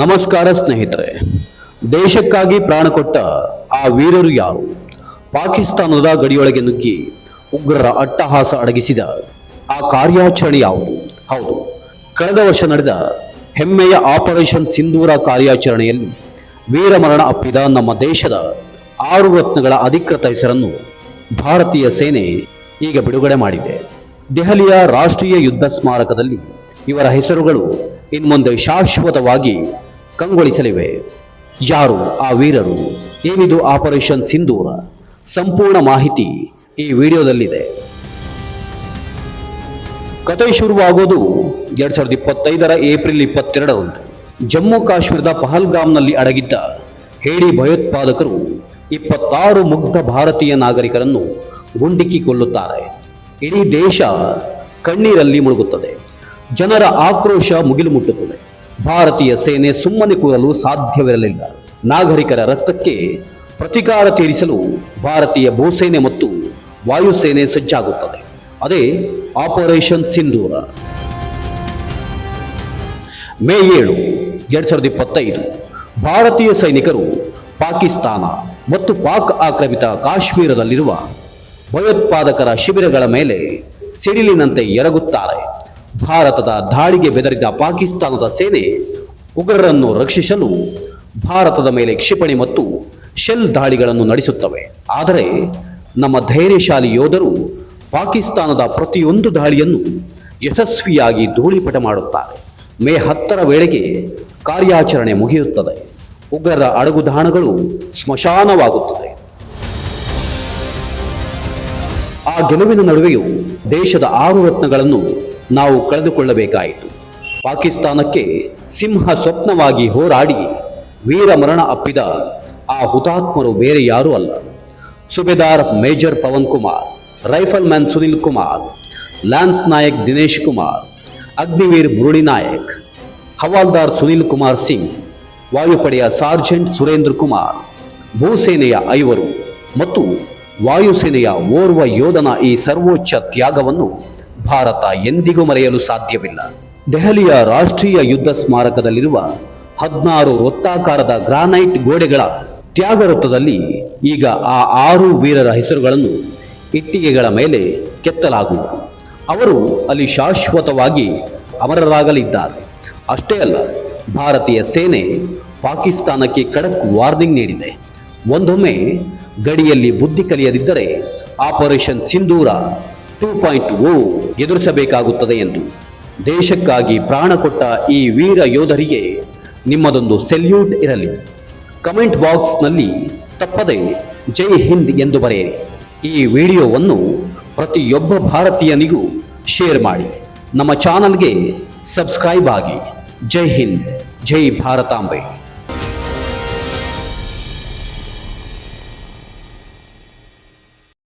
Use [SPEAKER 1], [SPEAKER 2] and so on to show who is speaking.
[SPEAKER 1] ನಮಸ್ಕಾರ ಸ್ನೇಹಿತರೆ. ದೇಶಕ್ಕಾಗಿ ಪ್ರಾಣ ಕೊಟ್ಟ ಆ ವೀರರು ಯಾರು? ಪಾಕಿಸ್ತಾನದ ಗಡಿಯೊಳಗೆ ನುಗ್ಗಿ ಉಗ್ರರ ಅಟ್ಟಹಾಸ ಅಡಗಿಸಿದ ಆ ಕಾರ್ಯಾಚರಣೆ ಯಾವುದು? ಹೌದು, ಕಳೆದ ವರ್ಷ ನಡೆದ ಹೆಮ್ಮೆಯ ಆಪರೇಷನ್ ಸಿಂಧೂರ ಕಾರ್ಯಾಚರಣೆಯಲ್ಲಿ ವೀರಮರಣ ಅಪ್ಪಿದ ನಮ್ಮ ದೇಶದ 6 ರತ್ನಗಳ ಅಧಿಕೃತ ಹೆಸರನ್ನು ಭಾರತೀಯ ಸೇನೆ ಈಗ ಬಿಡುಗಡೆ ಮಾಡಿದೆ. ದೆಹಲಿಯ ರಾಷ್ಟ್ರೀಯ ಯುದ್ಧ ಸ್ಮಾರಕದಲ್ಲಿ ಇವರ ಹೆಸರುಗಳು ಇನ್ಮುಂದೆ ಶಾಶ್ವತವಾಗಿ ಕಂಗೊಳಿಸಲಿವೆ. ಯಾರು ಆ ವೀರರು? ಏನಿದು ಆಪರೇಷನ್ ಸಿಂಧೂರ? ಸಂಪೂರ್ಣ ಮಾಹಿತಿ ಈ ವಿಡಿಯೋದಲ್ಲಿದೆ. ಕತೆ ಶುರುವಾಗೋದು 2025 ಏಪ್ರಿಲ್ 22ರಂದು ಜಮ್ಮು ಕಾಶ್ಮೀರದ ಪಹಲ್ಗಾಮ್ನಲ್ಲಿ ಅಡಗಿದ್ದ ಹೇಡಿ ಭಯೋತ್ಪಾದಕರು 26 ಮುಗ್ಧ ಭಾರತೀಯ ನಾಗರಿಕರನ್ನು ಗುಂಡಿಕ್ಕಿ ಕೊಲ್ಲುತ್ತಾರೆ. ಇಡೀ ದೇಶ ಕಣ್ಣೀರಲ್ಲಿ ಮುಳುಗುತ್ತದೆ. ಜನರ ಆಕ್ರೋಶ ಮುಗಿಲು ಮುಟ್ಟುತ್ತದೆ. ಭಾರತೀಯ ಸೇನೆ ಸುಮ್ಮನೆ ಕೂರಲು ಸಾಧ್ಯವಿರಲಿಲ್ಲ. ನಾಗರಿಕರ ರಕ್ತಕ್ಕೆ ಪ್ರತಿಕಾರ ತೀರಿಸಲು ಭಾರತೀಯ ಭೂಸೇನೆ ಮತ್ತು ವಾಯುಸೇನೆ ಸಜ್ಜಾಗುತ್ತದೆ. ಅದೇ ಆಪರೇಷನ್ ಸಿಂಧೂರ. ಮೇ 7, 2025 ಭಾರತೀಯ ಸೈನಿಕರು ಪಾಕಿಸ್ತಾನ ಮತ್ತು ಪಾಕ್ ಆಕ್ರಮಿತ ಕಾಶ್ಮೀರದಲ್ಲಿರುವ ಭಯೋತ್ಪಾದಕರ ಶಿಬಿರಗಳ ಮೇಲೆ ಸಿಡಿಲಿನಂತೆ ಎರಗುತ್ತಾರೆ. ಭಾರತದ ದಾಳಿಗೆ ಬೆದರಿದ ಪಾಕಿಸ್ತಾನದ ಸೇನೆ ಉಗ್ರರನ್ನು ರಕ್ಷಿಸಲು ಭಾರತದ ಮೇಲೆ ಕ್ಷಿಪಣಿ ಮತ್ತು ಶೆಲ್ ದಾಳಿಗಳನ್ನು ನಡೆಸುತ್ತವೆ. ಆದರೆ ನಮ್ಮ ಧೈರ್ಯಶಾಲಿ ಯೋಧರು ಪಾಕಿಸ್ತಾನದ ಪ್ರತಿಯೊಂದು ದಾಳಿಯನ್ನು ಯಶಸ್ವಿಯಾಗಿ ಧೂಳಿಪಟ ಮಾಡುತ್ತಾರೆ. ಮೇ 10ರ ವೇಳೆಗೆ ಕಾರ್ಯಾಚರಣೆ ಮುಗಿಯುತ್ತದೆ. ಉಗ್ರರ ಅಡಗುದಾಣಗಳು ಸ್ಮಶಾನವಾಗುತ್ತದೆ. ಆ ಗೆಲುವಿನ ನಡುವೆಯೂ ದೇಶದ 6 ರತ್ನಗಳನ್ನು ನಾವು ಕಳೆದುಕೊಳ್ಳಬೇಕಾಯಿತು. ಪಾಕಿಸ್ತಾನಕ್ಕೆ ಸಿಂಹ ಸ್ವಪ್ನವಾಗಿ ಹೋರಾಡಿ ವೀರ ಮರಣ ಅಪ್ಪಿದ ಆ ಹುತಾತ್ಮರು ಬೇರೆ ಯಾರೂ ಅಲ್ಲ. Subedar major Pavan Kumar, rifleman Sunil Kumar, lance Naik Dinesh Kumar, Agniveer Murali Naik, Havildar Sunil Kumar Singh, ವಾಯುಪಡೆಯ ಸಾರ್ಜೆಂಟ್ ಸುರೇಂದ್ರ ಕುಮಾರ್, ಭೂಸೇನೆಯ 5 ಮತ್ತು ವಾಯುಸೇನೆಯ ಓರ್ವ ಯೋಧನ ಈ ಸರ್ವೋಚ್ಚ ತ್ಯಾಗವನ್ನು ಭಾರತ ಎಂದಿಗೂ ಮರೆಯಲು ಸಾಧ್ಯವಿಲ್ಲ. ದೆಹಲಿಯ ರಾಷ್ಟ್ರೀಯ ಯುದ್ಧ ಸ್ಮಾರಕದಲ್ಲಿರುವ 16 ವೃತ್ತಾಕಾರದ ಗ್ರಾನೈಟ್ ಗೋಡೆಗಳ ತ್ಯಾಗ ವೃತ್ತದಲ್ಲಿ ಈಗ ಆ 6 ವೀರರ ಹೆಸರುಗಳನ್ನು ಇಟ್ಟಿಗೆಗಳ ಮೇಲೆ ಕೆತ್ತಲಾಗುವುದು. ಅವರು ಅಲ್ಲಿ ಶಾಶ್ವತವಾಗಿ ಅಮರರಾಗಲಿದ್ದಾರೆ. ಅಷ್ಟೇ ಅಲ್ಲ, ಭಾರತೀಯ ಸೇನೆ ಪಾಕಿಸ್ತಾನಕ್ಕೆ ಖಡಕ್ ವಾರ್ನಿಂಗ್ ನೀಡಿದೆ. ಒಂದೊಮ್ಮೆ ಗಡಿಯಲ್ಲಿ ಬುದ್ಧಿ ಕಲಿಯದಿದ್ದರೆ ಆಪರೇಷನ್ ಸಿಂಧೂರ 2.0 ಎದುರಿಸಬೇಕಾಗುತ್ತದೆ ಎಂದು. ದೇಶಕ್ಕಾಗಿ ಪ್ರಾಣ ಕೊಟ್ಟ ಈ ವೀರ ಯೋಧರಿಗೆ ನಿಮ್ಮದೊಂದು ಸೆಲ್ಯೂಟ್ ಇರಲಿ. ಕಮೆಂಟ್ ಬಾಕ್ಸ್ನಲ್ಲಿ ತಪ್ಪದೆ ಜೈ ಹಿಂದ್ ಎಂದು ಬರೆಯಿರಿ. ಈ ವಿಡಿಯೋವನ್ನು ಪ್ರತಿಯೊಬ್ಬ ಭಾರತೀಯನಿಗೂ ಶೇರ್ ಮಾಡಿ. ನಮ್ಮ ಚಾನಲ್ಗೆ ಸಬ್ಸ್ಕ್ರೈಬ್ ಆಗಿ. ಜೈ ಹಿಂದ್, ಜೈ ಭಾರತಾಂಬೆ.